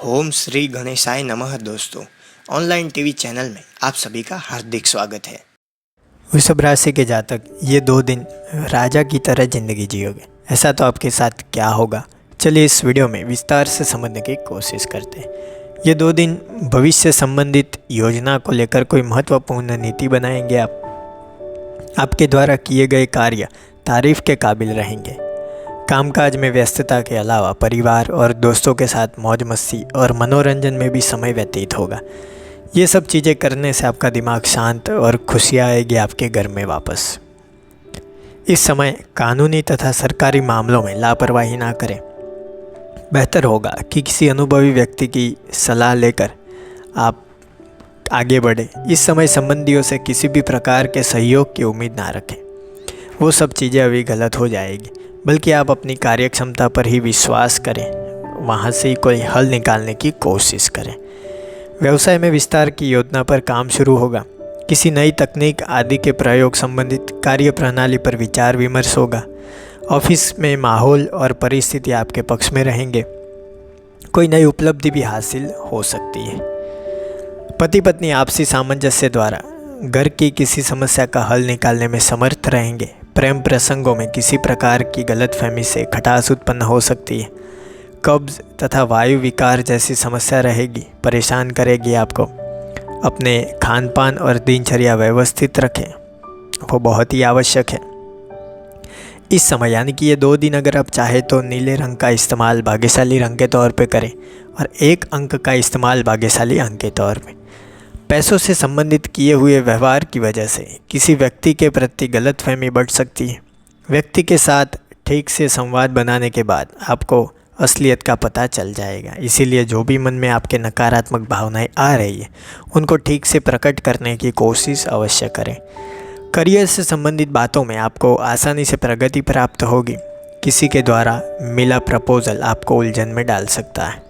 ओम श्री गणेशाय नमः। दोस्तों, ऑनलाइन टीवी चैनल में आप सभी का हार्दिक स्वागत है। वृषभ राशि के जातक ये 2 दिन राजा की तरह जिंदगी जियोगे। ऐसा तो आपके साथ क्या होगा, चलिए इस वीडियो में विस्तार से समझने की कोशिश करते हैं। ये 2 दिन भविष्य संबंधित योजना को लेकर कोई महत्वपूर्ण नीति बनाएंगे आपके द्वारा किए गए कार्य तारीफ के काबिल रहेंगे। कामकाज में व्यस्तता के अलावा परिवार और दोस्तों के साथ मौज मस्ती और मनोरंजन में भी समय व्यतीत होगा। ये सब चीज़ें करने से आपका दिमाग शांत और खुशियाँ आएगी आपके घर में वापस। इस समय कानूनी तथा सरकारी मामलों में लापरवाही ना करें। बेहतर होगा कि किसी अनुभवी व्यक्ति की सलाह लेकर आप आगे बढ़े। इस समय संबंधियों से किसी भी प्रकार के सहयोग की उम्मीद ना रखें, वो सब चीज़ें अभी गलत हो जाएगी। बल्कि आप अपनी कार्यक्षमता पर ही विश्वास करें, वहाँ से ही कोई हल निकालने की कोशिश करें। व्यवसाय में विस्तार की योजना पर काम शुरू होगा। किसी नई तकनीक आदि के प्रयोग संबंधित कार्य प्रणाली पर विचार विमर्श होगा। ऑफिस में माहौल और परिस्थिति आपके पक्ष में रहेंगे। कोई नई उपलब्धि भी हासिल हो सकती है। पति पत्नी आपसी सामंजस्य द्वारा घर की किसी समस्या का हल निकालने में समर्थ रहेंगे। प्रेम प्रसंगों में किसी प्रकार की गलतफहमी से खटास उत्पन्न हो सकती है। कब्ज तथा वायु विकार जैसी समस्या रहेगी, परेशान करेगी आपको। अपने खान पान और दिनचर्या व्यवस्थित रखें, वो बहुत ही आवश्यक है। इस समय यानी कि ये 2 दिन अगर आप चाहें तो नीले रंग का इस्तेमाल भाग्यशाली रंग के तौर पे करें और 1 अंक का इस्तेमाल भाग्यशाली अंक के तौर पे। पैसों से संबंधित किए हुए व्यवहार की वजह से किसी व्यक्ति के प्रति गलतफहमी बढ़ सकती है। व्यक्ति के साथ ठीक से संवाद बनाने के बाद आपको असलियत का पता चल जाएगा। इसीलिए जो भी मन में आपके नकारात्मक भावनाएं आ रही है, उनको ठीक से प्रकट करने की कोशिश अवश्य करें। करियर से संबंधित बातों में आपको आसानी से प्रगति प्राप्त होगी। किसी के द्वारा मिला प्रपोजल आपको उलझन में डाल सकता है।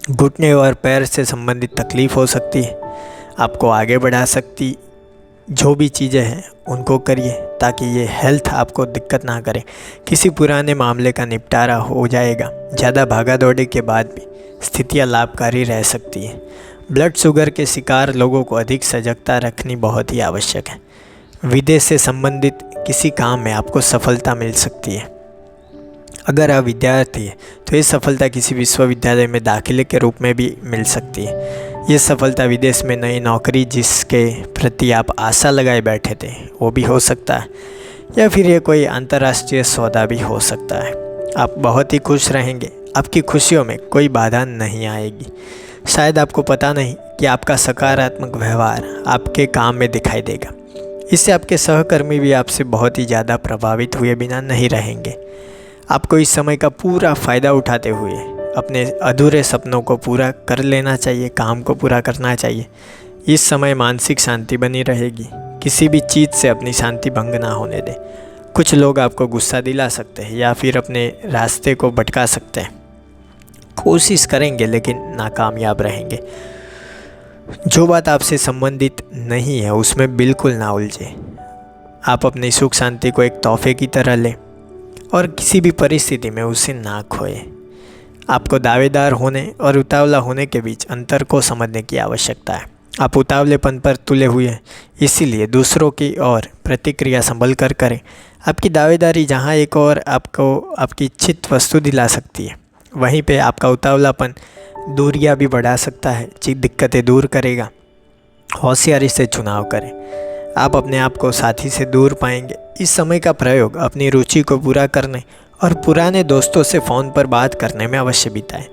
घुटने और पैर से संबंधित तकलीफ हो सकती है, आपको आगे बढ़ा सकती। जो भी चीज़ें हैं उनको करिए ताकि ये हेल्थ आपको दिक्कत ना करे। किसी पुराने मामले का निपटारा हो जाएगा। ज़्यादा भागा दौड़ी के बाद भी स्थितियाँ लाभकारी रह सकती हैं। ब्लड शुगर के शिकार लोगों को अधिक सजगता रखनी बहुत ही आवश्यक है। विदेश से संबंधित किसी काम में आपको सफलता मिल सकती है। अगर आप विद्यार्थी हैं तो ये सफलता किसी विश्वविद्यालय में दाखिले के रूप में भी मिल सकती है। ये सफलता विदेश में नई नौकरी जिसके प्रति आप आशा लगाए बैठे थे वो भी हो सकता है, या फिर ये कोई अंतर्राष्ट्रीय सौदा भी हो सकता है। आप बहुत ही खुश रहेंगे। आपकी खुशियों में कोई बाधा नहीं आएगी। शायद आपको पता नहीं कि आपका सकारात्मक व्यवहार आपके काम में दिखाई देगा। इससे आपके सहकर्मी भी आपसे बहुत ही ज़्यादा प्रभावित हुए बिना नहीं रहेंगे। आपको इस समय का पूरा फ़ायदा उठाते हुए अपने अधूरे सपनों को पूरा कर लेना चाहिए, काम को पूरा करना चाहिए। इस समय मानसिक शांति बनी रहेगी। किसी भी चीज़ से अपनी शांति भंग ना होने दें। कुछ लोग आपको गुस्सा दिला सकते हैं या फिर अपने रास्ते को भटका सकते हैं। कोशिश करेंगे लेकिन नाकामयाब रहेंगे। जो बात आपसे संबंधित नहीं है उसमें बिल्कुल ना उलझे। आप अपनी सुख शांति को एक तोहफे की तरह लें और किसी भी परिस्थिति में उसे ना खोएं। आपको दावेदार होने और उतावला होने के बीच अंतर को समझने की आवश्यकता है। आप उतावलेपन पर तुले हुए हैं, इसीलिए दूसरों की ओर प्रतिक्रिया संभल कर करें। आपकी दावेदारी जहां एक और आपको आपकी इच्छित वस्तु दिला सकती है, वहीं पे आपका उतावलापन दूरियां भी बढ़ा सकता है, दिक्कतें दूर करेगा। होशियारी से चुनाव करें, आप अपने आप को साथी से दूर पाएंगे। इस समय का प्रयोग अपनी रुचि को पूरा करने और पुराने दोस्तों से फ़ोन पर बात करने में अवश्य बिताएं।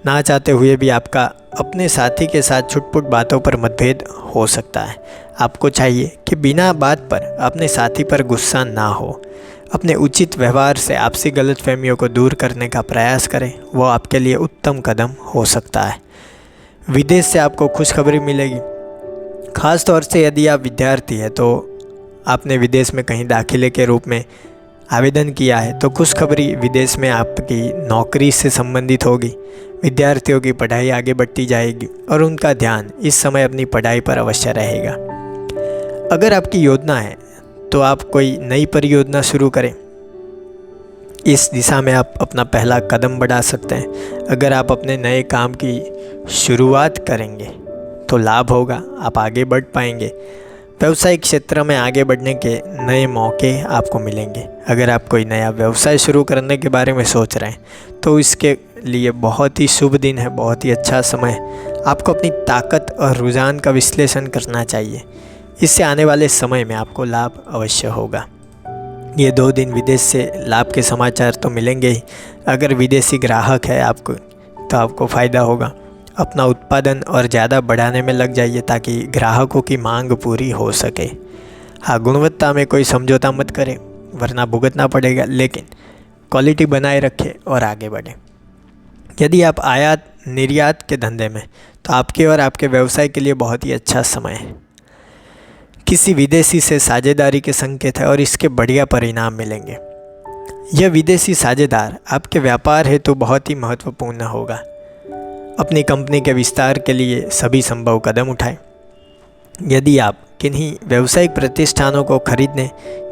ना चाहते हुए भी आपका अपने साथी के साथ छुटपुट बातों पर मतभेद हो सकता है। आपको चाहिए कि बिना बात पर अपने साथी पर गुस्सा ना हो। अपने उचित व्यवहार से आपसी गलतफहमियों को दूर करने का प्रयास करें, वो आपके लिए उत्तम कदम हो सकता है। विदेश से आपको खुशखबरी मिलेगी। ख़ास तौर से यदि आप विद्यार्थी हैं तो आपने विदेश में कहीं दाखिले के रूप में आवेदन किया है तो खुशखबरी विदेश में आपकी नौकरी से संबंधित होगी। विद्यार्थियों की पढ़ाई आगे बढ़ती जाएगी और उनका ध्यान इस समय अपनी पढ़ाई पर अवश्य रहेगा। अगर आपकी योजना है तो आप कोई नई परियोजना शुरू करें। इस दिशा में आप अपना पहला कदम बढ़ा सकते हैं। अगर आप अपने नए काम की शुरुआत करेंगे तो लाभ होगा, आप आगे बढ़ पाएंगे। व्यवसायिक क्षेत्र में आगे बढ़ने के नए मौके आपको मिलेंगे। अगर आप कोई नया व्यवसाय शुरू करने के बारे में सोच रहे हैं तो इसके लिए बहुत ही शुभ दिन है, बहुत ही अच्छा समय है। आपको अपनी ताकत और रुझान का विश्लेषण करना चाहिए। इससे आने वाले समय में आपको लाभ अवश्य होगा। ये 2 दिन विदेश से लाभ के समाचार तो मिलेंगे ही। अगर विदेशी ग्राहक है आपको तो आपको फ़ायदा होगा। अपना उत्पादन और ज़्यादा बढ़ाने में लग जाइए ताकि ग्राहकों की मांग पूरी हो सके। हाँ, गुणवत्ता में कोई समझौता मत करें वरना भुगतना पड़ेगा, लेकिन क्वालिटी बनाए रखें और आगे बढ़ें। यदि आप आयात निर्यात के धंधे में तो आपके और आपके व्यवसाय के लिए बहुत ही अच्छा समय है। किसी विदेशी से साझेदारी के संकेत है और इसके बढ़िया परिणाम मिलेंगे। यह विदेशी साझेदार आपके व्यापार हेतु बहुत ही महत्वपूर्ण होगा। अपनी कंपनी के विस्तार के लिए सभी संभव कदम उठाएं। यदि आप किन्हीं व्यावसायिक प्रतिष्ठानों को खरीदने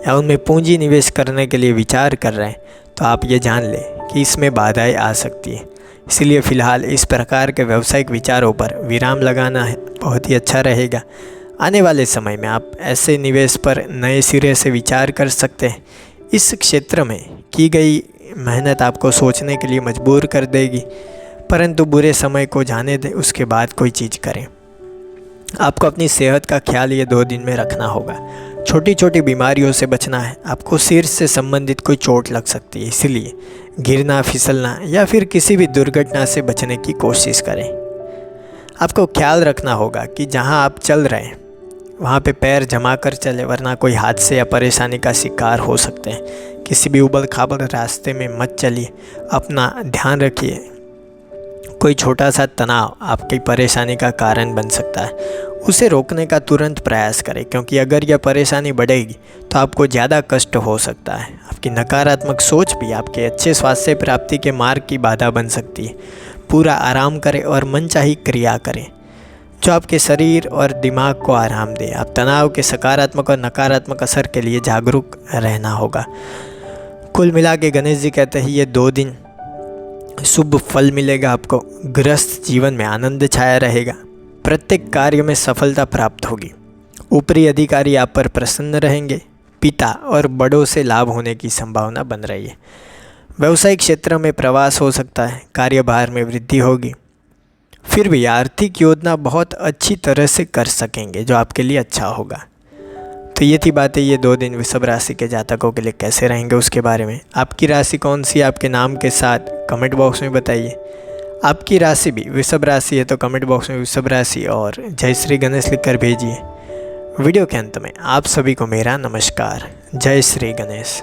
या उनमें पूंजी निवेश करने के लिए विचार कर रहे हैं तो आप ये जान लें कि इसमें बाधाएं आ सकती हैं। इसलिए फ़िलहाल इस प्रकार के व्यावसायिक विचारों पर विराम लगाना है बहुत ही अच्छा रहेगा। आने वाले समय में आप ऐसे निवेश पर नए सिरे से विचार कर सकते हैं। इस क्षेत्र में की गई मेहनत आपको सोचने के लिए मजबूर कर देगी, परंतु बुरे समय को जाने दें, उसके बाद कोई चीज़ करें। आपको अपनी सेहत का ख्याल ये 2 दिन में रखना होगा। छोटी छोटी बीमारियों से बचना है। आपको सिर से संबंधित कोई चोट लग सकती है, इसलिए गिरना, फिसलना या फिर किसी भी दुर्घटना से बचने की कोशिश करें। आपको ख्याल रखना होगा कि जहां आप चल रहे हैं वहाँ पे पैर जमा कर चले, वरना कोई हादसे या परेशानी का शिकार हो सकते हैं। किसी भी उबड़ खाबड़ रास्ते में मत चलिए। अपना ध्यान रखिए। कोई छोटा सा तनाव आपकी परेशानी का कारण बन सकता है, उसे रोकने का तुरंत प्रयास करें, क्योंकि अगर यह परेशानी बढ़ेगी तो आपको ज़्यादा कष्ट हो सकता है। आपकी नकारात्मक सोच भी आपके अच्छे स्वास्थ्य प्राप्ति के मार्ग की बाधा बन सकती है। पूरा आराम करें और मनचाही क्रिया करें जो आपके शरीर और दिमाग को आराम दे। आप तनाव के सकारात्मक और नकारात्मक असर के लिए जागरूक रहना होगा। कुल मिला के गणेश जी कहते हैं ये 2 दिन शुभ फल मिलेगा आपको। गृहस्थ जीवन में आनंद छाया रहेगा। प्रत्येक कार्य में सफलता प्राप्त होगी। ऊपरी अधिकारी आप पर प्रसन्न रहेंगे। पिता और बड़ों से लाभ होने की संभावना बन रही है। व्यवसायिक क्षेत्र में प्रवास हो सकता है। कार्यभार में वृद्धि होगी। फिर भी आर्थिक योजना बहुत अच्छी तरह से कर सकेंगे जो आपके लिए अच्छा होगा। तो ये थी बातें। ये 2 दिन वृषभ राशि के जातकों के लिए कैसे रहेंगे उसके बारे में। आपकी राशि कौन सी आपके नाम के साथ कमेंट बॉक्स में बताइए। आपकी राशि भी वृषभ राशि है तो कमेंट बॉक्स में वृषभ राशि और जय श्री गणेश लिखकर भेजिए। वीडियो के अंत में आप सभी को मेरा नमस्कार। जय श्री गणेश।